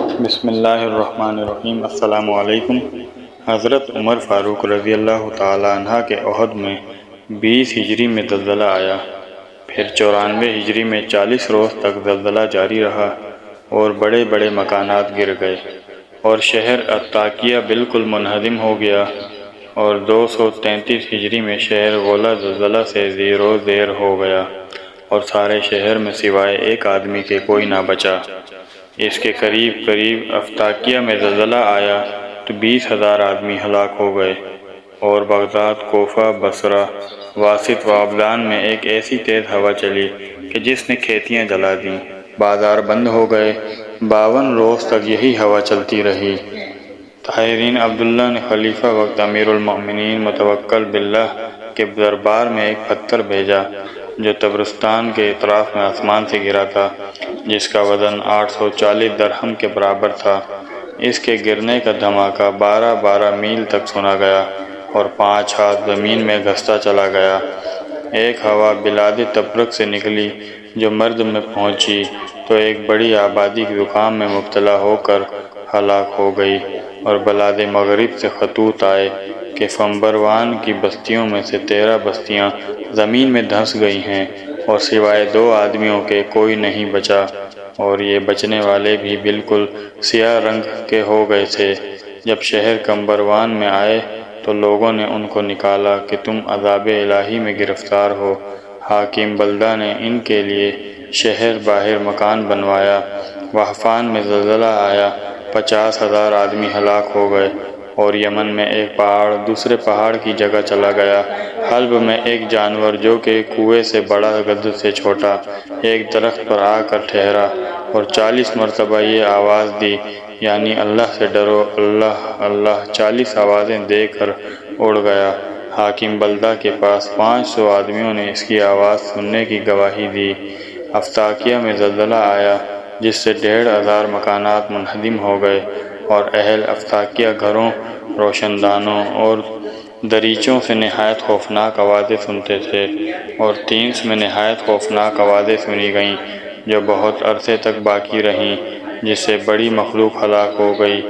بسم اللہ الرحمن الرحیم۔ السلام علیکم۔ حضرت عمر فاروق رضی اللہ تعالیٰ عنہ کے عہد میں 20 ہجری میں زلزلہ آیا، پھر 94 ہجری میں 40 روز تک زلزلہ جاری رہا اور بڑے بڑے مکانات گر گئے اور شہر انطاکیہ بالکل منہدم ہو گیا، اور 233 ہجری میں شہر غولہ زلزلہ سے زیر و زیر ہو گیا اور سارے شہر میں سوائے ایک آدمی کے کوئی نہ بچا۔ اس کے قریب انطاکیہ میں زلزلہ آیا تو 20,000 آدمی ہلاک ہو گئے، اور بغداد، کوفہ، بصرہ، واسط و عبدان میں ایک ایسی تیز ہوا چلی کہ جس نے کھیتیاں جلا دیں، بازار بند ہو گئے۔ 52 روز تک یہی ہوا چلتی رہی۔ طاہرین عبداللہ نے خلیفہ وقت امیر المؤمنین متوکل باللہ کے دربار میں ایک پتھر بھیجا جو طبرستان کے اطراف میں آسمان سے گرا تھا، جس کا وزن 840 درہم کے برابر تھا۔ اس کے گرنے کا دھماکہ 12 میل تک سنا گیا اور 5 ہاتھ زمین میں دھنستا چلا گیا۔ ایک ہوا بلاد تبرک سے نکلی جو مرد میں پہنچی تو ایک بڑی آبادی زکام میں مبتلا ہو کر ہلاک ہو گئی، اور بلاد مغرب سے خطوط آئے کہ فمبروان کی بستیوں میں سے 13 بستیاں زمین میں دھنس گئی ہیں اور سوائے 2 آدمیوں کے کوئی نہیں بچا، اور یہ بچنے والے بھی بالکل سیاہ رنگ کے ہو گئے تھے۔ جب شہر کمبروان میں آئے تو لوگوں نے ان کو نکالا کہ تم عذاب الہی میں گرفتار ہو۔ حاکم بلدہ نے ان کے لیے شہر باہر مکان بنوایا۔ وہفان میں زلزلہ آیا، 50,000 آدمی ہلاک ہو گئے، اور یمن میں ایک پہاڑ دوسرے پہاڑ کی جگہ چلا گیا۔ حلب میں ایک جانور جو کہ کوے سے بڑا گدھ سے چھوٹا ایک درخت پر آ کر ٹھہرا اور 40 مرتبہ یہ آواز دی، یعنی اللہ سے ڈرو، اللہ اللہ، 40 آوازیں دے کر اڑ گیا۔ حاکم بلدہ کے پاس 500 آدمیوں نے اس کی آواز سننے کی گواہی دی۔ انطاکیہ میں زلزلہ آیا جس سے 1,500 مکانات منہدم ہو گئے، اور اہل انطاکیہ گھروں، روشن دانوں اور دریچوں سے نہایت خوفناک آوازیں سنتے تھے، اور تینس میں نہایت خوفناک آوازیں سنی گئیں جو بہت عرصے تک باقی رہیں، جس سے بڑی مخلوق ہلاک ہو گئی۔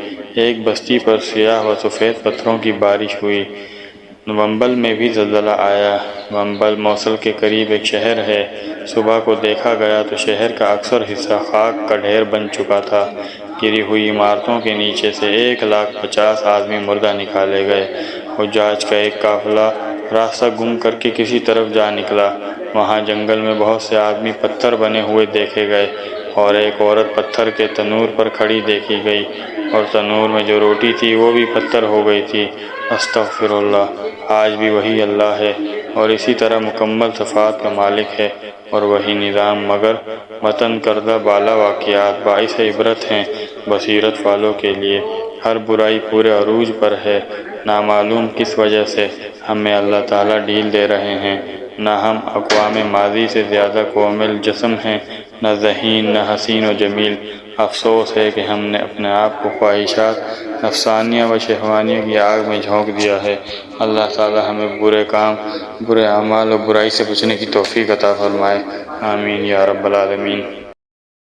ایک بستی پر سیاہ و سفید پتھروں کی بارش ہوئی۔ ومبل میں بھی زلزلہ آیا۔ ومبل موصل کے قریب ایک شہر ہے۔ صبح کو دیکھا گیا تو شہر کا اکثر حصہ خاک کا ڈھیر بن چکا تھا۔ گری ہوئی عمارتوں کے نیچے سے 1,50,000 آدمی مردہ نکالے گئے۔ حجاج کا ایک قافلہ راستہ گم کر کے کسی طرف جا نکلا۔ وہاں جنگل میں بہت سے آدمی پتھر بنے ہوئے دیکھے گئے، اور ایک عورت پتھر کے تنور پر کھڑی دیکھی گئی، اور تنور میں جو روٹی تھی وہ بھی پتھر ہو گئی تھی۔ استغفر اللہ! آج بھی وہی اللہ ہے اور اسی طرح مکمل صفات کا مالک ہے، اور وہی نظام، مگر وطن کردہ بالا واقعات باعث عبرت ہیں بصیرت والوں کے لیے۔ ہر برائی پورے عروج پر ہے، نامعلوم کس وجہ سے ہمیں اللہ تعالیٰ ڈھیل دے رہے ہیں۔ نہ ہم اقوام ماضی سے زیادہ کومل جسم ہیں، نہ ذہین، نہ حسین و جمیل۔ افسوس ہے کہ ہم نے اپنے آپ کو خواہشات نفسانیہ و شہوانیہ کی آگ میں جھونک دیا ہے۔ اللہ تعالیٰ ہمیں برے کام، برے اعمال و برائی سے بچنے کی توفیق عطا فرمائے۔ آمین یا رب العالمین۔